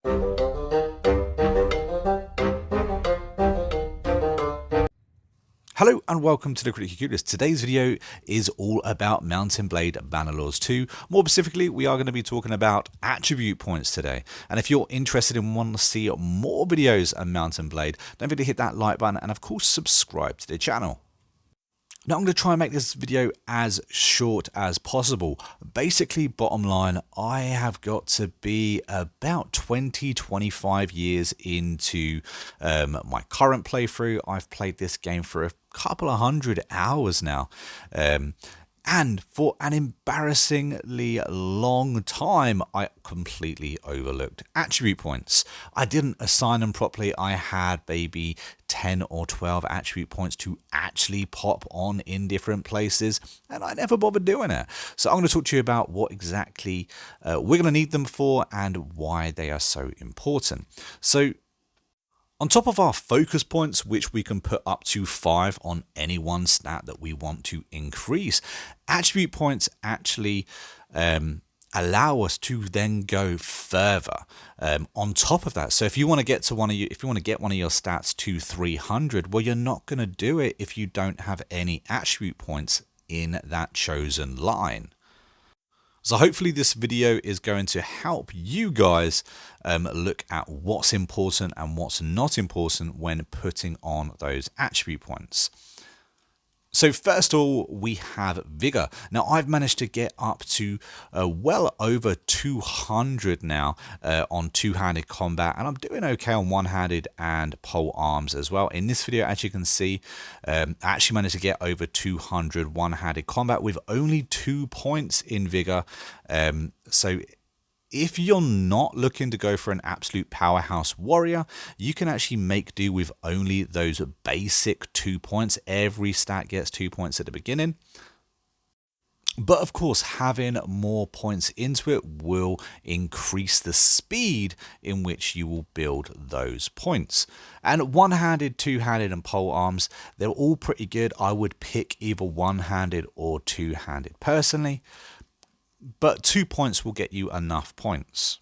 Hello and welcome to the Critically Clueless. Today's video is all about Mountain Blade Bannerlords 2. More specifically, we are going to be talking about attribute points today. And if you're interested and want to see more videos on Mountain Blade, don't forget to hit that like button and of course subscribe to the channel. Now I'm going to try and make this video as short as possible. Basically, bottom line, I have got to be about 20-25 years into my current playthrough. I've played this game for a couple of hundred hours now. And for an embarrassingly long time, I completely overlooked attribute points. I didn't assign them properly. I had maybe 10 or 12 attribute points to actually pop on in different places, and I never bothered doing it. So I'm going to talk to you about what exactly we're going to need them for and why they are so important. So on top of our focus points, which we can put up to 5 on any one stat that we want to increase, attribute points actually allow us to then go further on top of that. So if you want to get to one of your stats to 300, well, you're not going to do it if you don't have any attribute points in that chosen line. So hopefully this video is going to help you guys look at what's important and what's not important when putting on those attribute points. So first of all, we have Vigor. Now I've managed to get up to well over 200 now on two-handed combat, and I'm doing okay on one-handed and pole arms as well. In this video, as you can see, I actually managed to get over 200 one-handed combat with only 2 points in Vigor. So if you're not looking to go for an absolute powerhouse warrior, you can actually make do with only those basic 2 points. Every stat gets 2 points at the beginning. But of course, having more points into it will increase the speed in which you will build those points. And one-handed, two-handed, and pole arms, they're all pretty good. I would pick either one-handed or two-handed personally, but 2 points will get you enough points.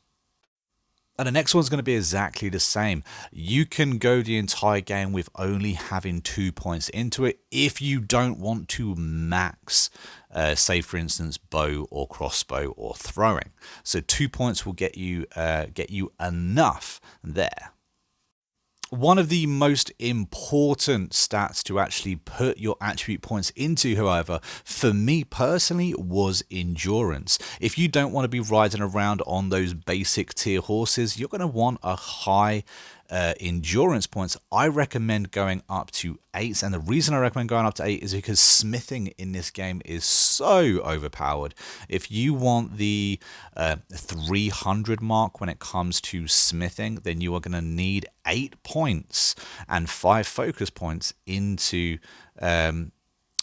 And the next one's going to be exactly the same. You can go the entire game with only having 2 points into it if you don't want to max, say for instance, bow or crossbow or throwing. So 2 points will get you enough there. One of the most important stats to actually put your attribute points into, however, for me personally, was endurance. If you don't want to be riding around on those basic tier horses, you're going to want a high endurance points. I recommend going up to 8, and the reason I recommend going up to 8 is because smithing in this game is so overpowered. If you want the 300 mark when it comes to smithing, then you are going to need 8 points and 5 focus points into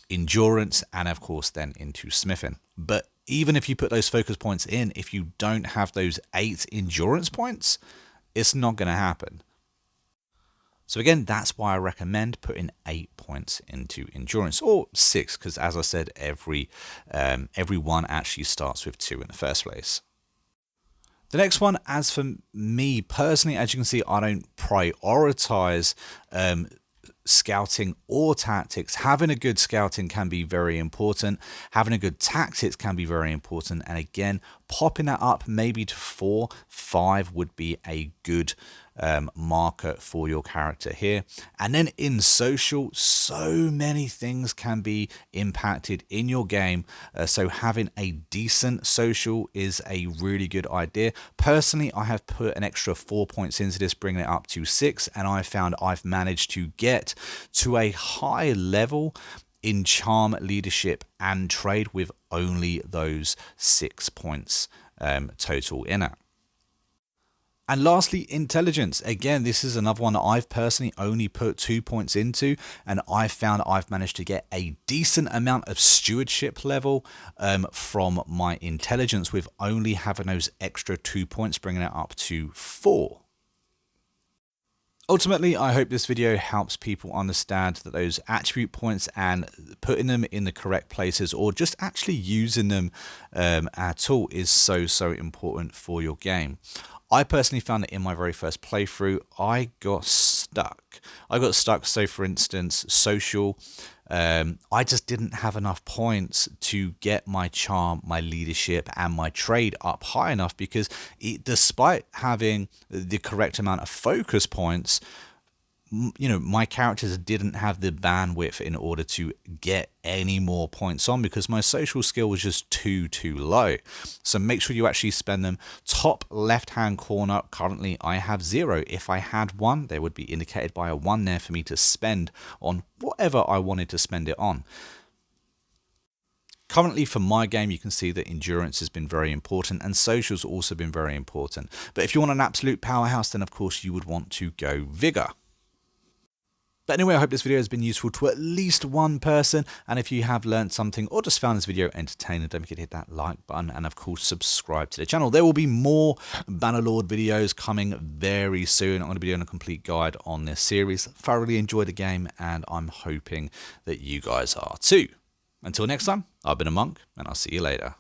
endurance, and of course then into smithing. But even if you put those focus points in, if you don't have those 8 endurance points, it's not going to happen. So again, that's why I recommend putting 8 points into endurance, or 6, because as I said, every one actually starts with 2 in the first place. The next one, as for me personally, as you can see, I don't prioritize scouting or tactics. Having a good scouting can be very important. Having a good tactics can be very important. And again, popping that up maybe to 4, 5 would be a good marker for your character here. And then in social, so many things can be impacted in your game, so having a decent social is a really good idea. Personally, I have put an extra 4 points into this, bringing it up to 6, and I found I've managed to get to a high level in charm, leadership, and trade with only those 6 points total in it. And lastly, intelligence. Again, this is another one that I've personally only put 2 points into, and I found I've managed to get a decent amount of stewardship level from my intelligence with only having those extra 2 points, bringing it up to 4. Ultimately, I hope this video helps people understand that those attribute points and putting them in the correct places, or just actually using them at all, is so important for your game. I personally found that in my very first playthrough, I got stuck. So for instance, social, I just didn't have enough points to get my charm, my leadership, and my trade up high enough because despite having the correct amount of focus points, my characters didn't have the bandwidth in order to get any more points on because my social skill was just too low. So make sure you actually spend them. Top left hand corner, currently I have 0. If I had 1, they would be indicated by a 1 there for me to spend on whatever I wanted to spend it on. Currently for my game, you can see that endurance has been very important and social's also been very important. But if you want an absolute powerhouse, then of course you would want to go Vigor. But anyway, I hope this video has been useful to at least one person. And if you have learned something or just found this video entertaining, don't forget to hit that like button and of course subscribe to the channel. There will be more Bannerlord videos coming very soon. I'm going to be doing a complete guide on this series. Thoroughly enjoyed the game and I'm hoping that you guys are too. Until next time, I've been a monk and I'll see you later.